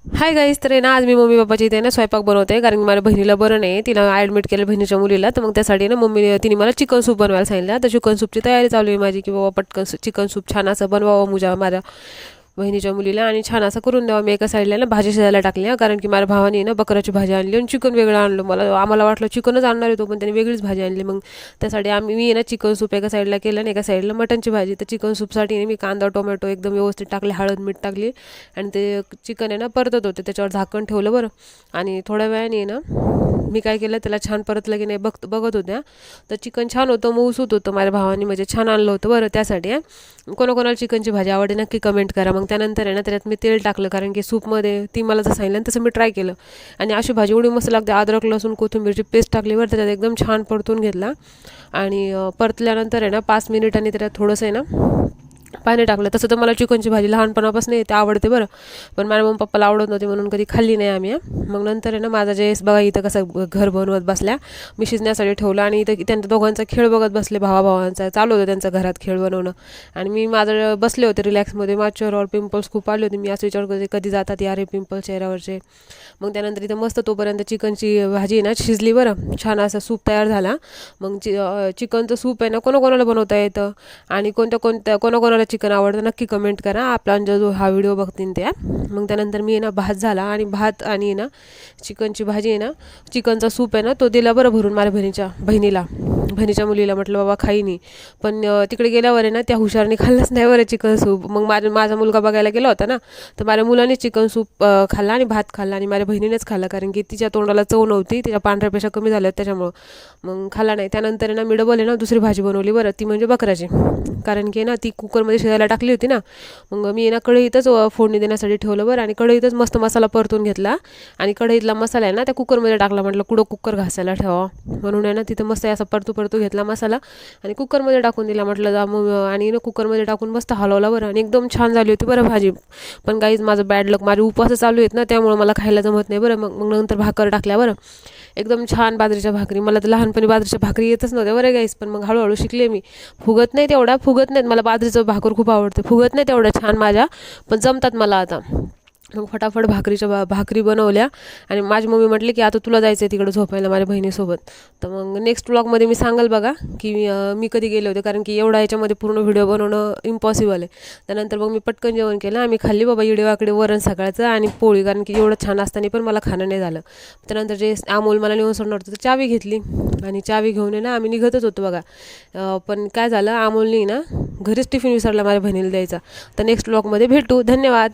Hi guys, तर आहे ना आज मी मम्मी पप्पाची इथे ना स्वयंपाक बनवते कारण की माझ्या बहिणीला बरं नाही, तिला ॲडमिट केलं बहिणीच्या मुलीला. तर मग त्यासाठी ना तिने मला चिकन सूप बनवायला सांगितलं. तर चिकन सूपची तयारी चालू आहे माझी, की बाबा पटकन चिकन सूप छान असं बनवावं माझ्या बहिणीच्या मुलीला आणि छान असं करून द्यावं. मी एका साईडला ना भाजी शिजायला टाकली कारण की माझ्या भावाने ना बकराची भाजी आणली आणि चिकन वेगळं आणलं. आम्हाला वाटलं चिकनच आणणार आहे तो, पण त्याने वेगळीच भाजी आणली. मग त्यासाठी मी ना चिकन सूप एका साईडला केलं आणि एका साईडला मटनची भाजी. तर चिकन सूपसाठी मी कांदा टोमॅटो एकदम व्यवस्थित टाकले, हळद मीठ टाकली आणि ते चिकन आहे ना परतत होते, त्याच्यावर झाकण ठेवलं बरं. आणि थोड्या वेळाने ना मी काय केलं, त्याला छान परतलं की नाही बघत होत्या. तर चिकन छान होतं, मऊसूत होतं. माझ्या भावाने म्हणजे छान आणलं होतं बरं. त्यासाठी कोणाकोणाला चिकनची भाजी आवडते नक्की कमेंट करा. मग त्यानंतर आहे ना त्याच्यात मी तेल टाकलं कारण की सूपमध्ये ती मला जसं सांगितलं तसं मी ट्राय केलं. आणि अशी भाजी एवढी मस्त लागते. अद्रक लसूण कोथिंबीरची पेस्ट टाकली बरं, त्याच्यात एकदम छान परतून घेतला. आणि परतल्यानंतर आहे ना 5 मिनिटांनी त्याच्यात थोडंसं आहे ना पाणी टाकलं. तसं तर मला चिकनची भाजी लहानपणापासून येते, आवडते बरं. पण माझ्या मम्मी पप्पाला आवडत नव्हती म्हणून कधी खाल्ली नाही आम्ही. मग नंतर आहे ना माझा जेस बघा इथं कसं घर बनवत बसल्या, मी शिजण्यासाठी ठेवलं आणि इथं त्यांच्या दोघांचा खेळ बघत बसले. भावाभावांचा चालू होतं त्यांचं घरात खेळ बनवणं. आणि मी माझं बसले होते रिलॅक्समध्ये. माझ्या चेहऱ्यावर पिंपल्स खूप आले होते. मी असं विचार करते कधी जातात यार हे पिंपल्स चेहऱ्यावरचे. मग त्यानंतर इथं मस्त तोपर्यंत चिकनची भाजी ना शिजली बरं, छान असा सूप तयार झाला. मग चिकनचं सूप आहे ना कोणाकोणाला बनवता येतं आणि कोणाकोणाला चिकन आवडतं नक्की कमेंट करा. आपला जो हा व्हिडिओ बघतील त्या. मग त्यानंतर मी आहे ना भात झाला आणि भात आणि ना चिकनची भाजी आहे ना चिकनचा सूप आहे ना तो दिला बरं भरून माझ्या बहिणीच्या मुलीला. म्हटलं बाबा खाईनी. पण तिकडे गेल्यावर आहे ना त्या हुशारने खाल्लंच नाही बरं चिकन सूप. मग माझा मुलगा बघायला गेला होता ना, तर माझ्या मुलाने चिकन सूप खाल्ला आणि भात खाल्ला आणि माझ्या बहिणीनेच खाल्ला कारण की तिच्या तोंडाला चव नव्हती, तिच्या पांढऱ्यापेक्षा कमी झाल्या त्याच्यामुळं मग खाल्ला नाही. त्यानंतर आहे ना मी डबल आहे ना दुसरी भाजी बनवली बरं, ती म्हणजे बकराची. कारण की ना ती कुकरमध्ये शिजायला टाकली होती ना, मग मी ना कढईतच फोडणी देण्यासाठी ठेवलं बरं. आणि कढईतच मस्त मसाला परतून घेतला आणि कढईतला मसाला आहे ना त्या कुकरमध्ये टाकला. म्हटलं कुठं कुकर घासायला ठेवा म्हणून आहे ना तिथं मस्त असा परतू घेतला मसाला आणि कुकरमध्ये टाकून दिला. म्हटलं आणि ना कुकरमध्ये टाकून मस्त हलवला बरं आणि एकदम छान झाली होती बरं भाजी. पण गाईज माझं बॅड लक, माझे उपवास चालू आहेत ना त्यामुळे मला खायला जमत नाही बरं. मग नंतर भाकर टाकल्या बरं, एकदम छान बाजरीच्या भाकरी. मला तर लहानपणी बाजरीच्या भाकरी येतच नव्हत्या बरं गाईस, पण मग हळूहळू शिकले मी. फुगत नाहीत मला, बाजरीचं भाकर खूप आवडते. फुगत नाही तेवढ्या छान माझ्या, पण जमतात मला आता. मग फटाफट भाकरी बनवल्या आणि माझी मम्मी म्हटली की आता तुला जायचं आहे तिकडं झोपायला माझ्या बहिणीसोबत. तर मग नेक्स्ट व्लॉगमध्ये मी सांगाल बघा की मी कधी गेले होते, कारण की एवढा याच्यामध्ये पूर्ण व्हिडिओ बनवणं इम्पॉसिबल आहे. त्यानंतर मग मी पटकन जेवण केलं. आम्ही खाल्ली बाबा इडेवाकडे वरण सकाळचं आणि पोळी, कारण की एवढं छान असताना पण मला खाणं नाही झालं. त्यानंतर जे अमोल मला नेऊन सोडणार होतं तर चावी घेतली आणि चावी घेऊन ना आम्ही निघतच होतो बघा. पण काय झालं, अमोलनी ना घरीच टिफिन विसरला माझ्या बहिणीला द्यायचा. तर नेक्स्ट व्लॉगमध्ये भेटू. धन्यवाद.